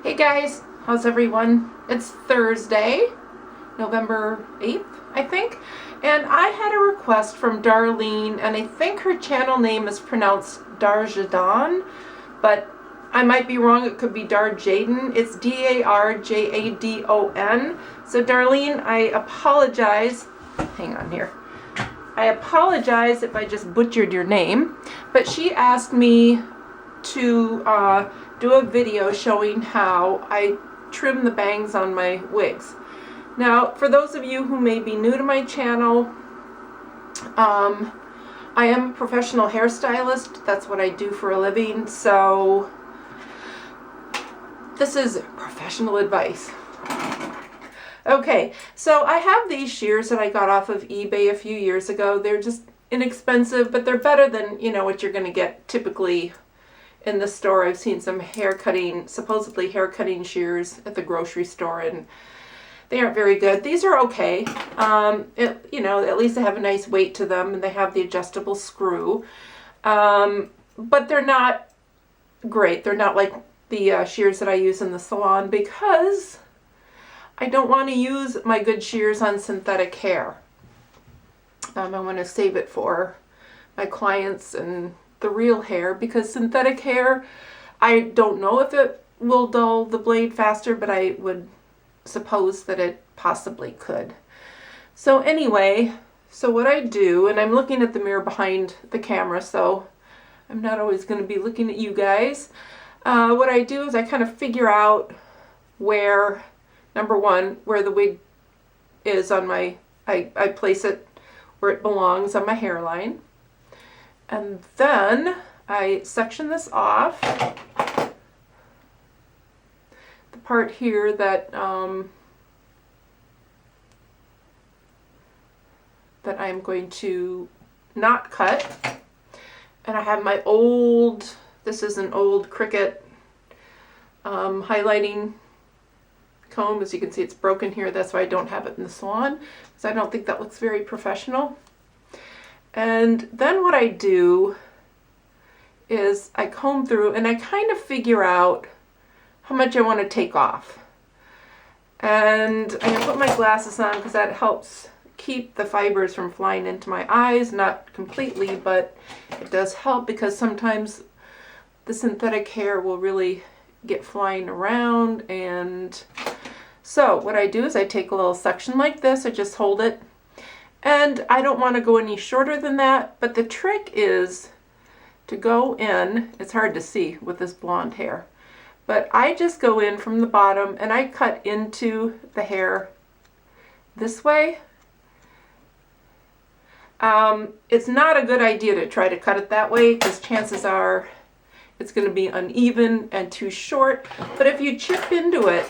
Hey guys, how's everyone? It's Thursday, November 8th, I think, and I had a request from Darlene, and I think her channel name is pronounced DarJadon, but I might be wrong. It could be DarJadon. It's DarJadon. So Darlene, I apologize. Hang on here. I apologize if I just butchered your name, but she asked me to do a video showing how I trim the bangs on my wigs. Now, for those of you who may be new to my channel, I am a professional hairstylist. That's what I do for a living, so this is professional advice. Okay, so I have these shears that I got off of eBay a few years ago. They're just inexpensive, but they're better than, you know, what you're going to get typically in the store. I've seen some supposedly hair cutting shears at the grocery store, and they aren't very good. These are okay. You know, at least they have a nice weight to them, and they have the adjustable screw. But they're not great. They're not like the shears that I use in the salon, because I don't want to use my good shears on synthetic hair. I want to save it for my clients and the real hair, because synthetic hair, I don't know if it will dull the blade faster, but I would suppose that it possibly could. So anyway, so what I do, and I'm looking at the mirror behind the camera, so I'm not always going to be looking at you guys. What I do is I kind of figure out where, number one, where the wig is on my, I place it where it belongs on my hairline. And then I section this off. The part here that that I'm going to not cut. And I have my old, this is an old Cricut highlighting comb. As you can see, it's broken here. That's why I don't have it in the salon, because I don't think that looks very professional. And then what I do is I comb through and I kind of figure out how much I want to take off. And I'm going to put my glasses on because that helps keep the fibers from flying into my eyes. Not completely, but it does help, because sometimes the synthetic hair will really get flying around. And so what I do is I take a little section like this. I just hold it. And I don't want to go any shorter than that, but the trick is to go in, it's hard to see with this blonde hair, but I just go in from the bottom and I cut into the hair this way. It's not a good idea to try to cut it that way, because chances are it's going to be uneven and too short. But if you chip into it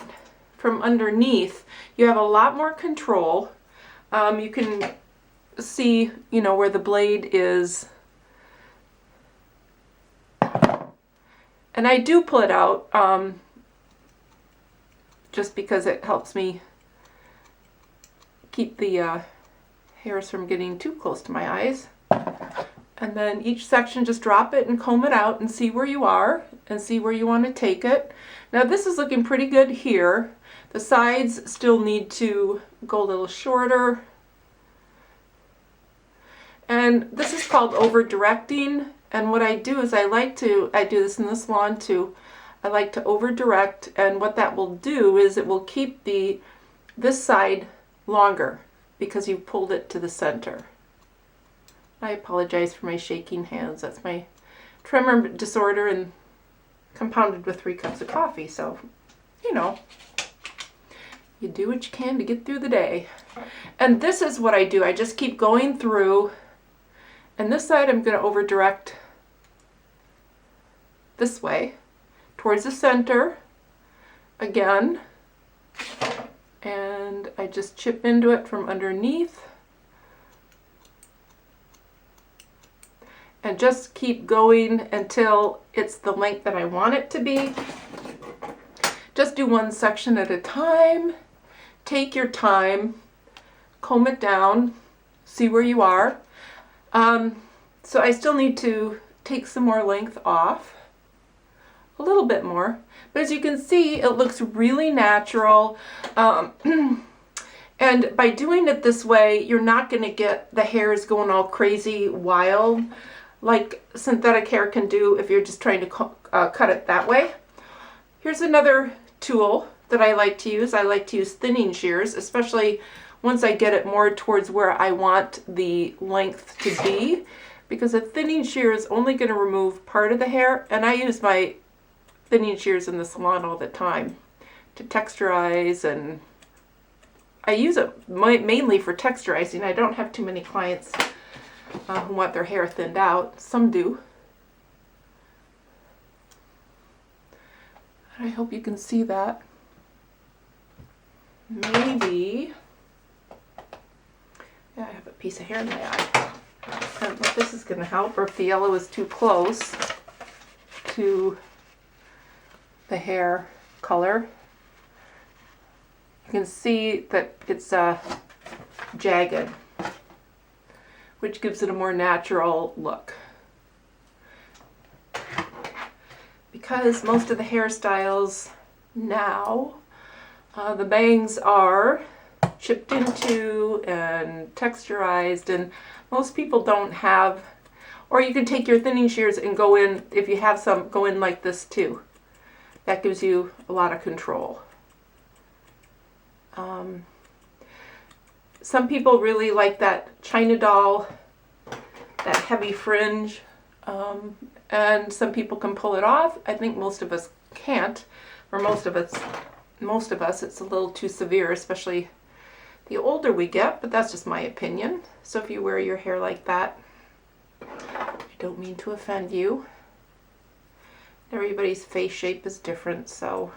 from underneath, you have a lot more control. You can see, you know, where the blade is. And I do pull it out just because it helps me keep the hairs from getting too close to my eyes. And then each section, just drop it and comb it out and see where you are and see where you want to take it. Now this is looking pretty good here. The sides still need to go a little shorter. And this is called over directing. And what I do is I do this in the salon too. I like to over direct, and what that will do is it will keep this side longer because you pulled it to the center. I apologize for my shaking hands. That's my tremor disorder, and compounded with 3 cups of coffee. So, you know, you do what you can to get through the day. And this is what I do. I just keep going through. And this side I'm going to over direct this way towards the center again, and I just chip into it from underneath and just keep going until it's the length that I want it to be. Just do one section at a time. Take your time, comb it down, see where you are. So I still need to take some more length off, a little bit more, But as you can see, it looks really natural. And by doing it this way, you're not going to get the hairs going all crazy wild like synthetic hair can do if you're just trying to cut it that way. Here's another tool that I like to use. I like to use thinning shears, especially once I get it more towards where I want the length to be, because a thinning shear is only going to remove part of the hair, and I use my thinning shears in the salon all the time to texturize, and I use it mainly for texturizing. I don't have too many clients who want their hair thinned out. Some do. I hope you can see that. Maybe, yeah, I have a piece of hair in my eye. I don't know if this is going to help, or if the yellow is too close to the hair color. You can see that it's jagged, which gives it a more natural look. Because most of the hairstyles now, the bangs are chipped into and texturized, and most people don't have, or you can take your thinning shears and go in, if you have some, go in like this too. That gives you a lot of control. Some people really like that China doll, that heavy fringe, and some people can pull it off. I think most of us can't, or most of us it's a little too severe, especially the older we get, but that's just my opinion. So if you wear your hair like that, I don't mean to offend you. Everybody's face shape is different, so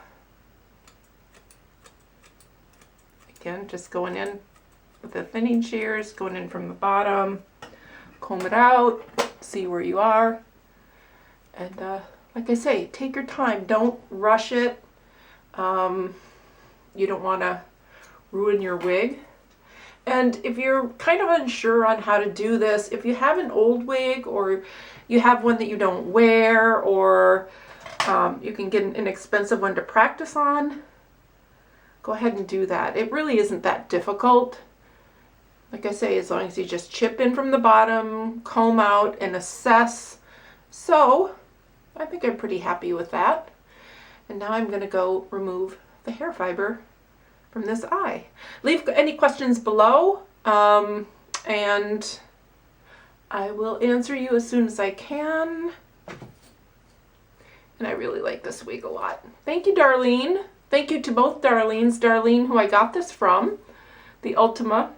again, just going in with the thinning shears, going in from the bottom, comb it out, see where you are, and like I say, take your time. Don't rush it. You don't want to ruin your wig. And if you're kind of unsure on how to do this, if you have an old wig, or you have one that you don't wear, or you can get an inexpensive one to practice on, go ahead and do that. It really isn't that difficult. Like I say, as long as you just chip in from the bottom, comb out, and assess. So I think I'm pretty happy with that. And now I'm going to go remove the hair fiber from this eye. Leave any questions below, and I will answer you as soon as I can. And I really like this wig a lot. Thank you, Darlene. Thank you to both Darlenes. Darlene, who I got this from, the Ultima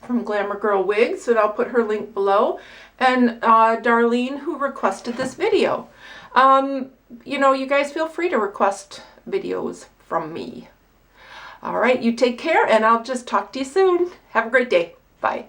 from Glamour Girl Wigs, and I'll put her link below, and Darlene, who requested this video. You know, you guys feel free to request videos from me. All right, you take care, and I'll just talk to you soon. Have a great day. Bye.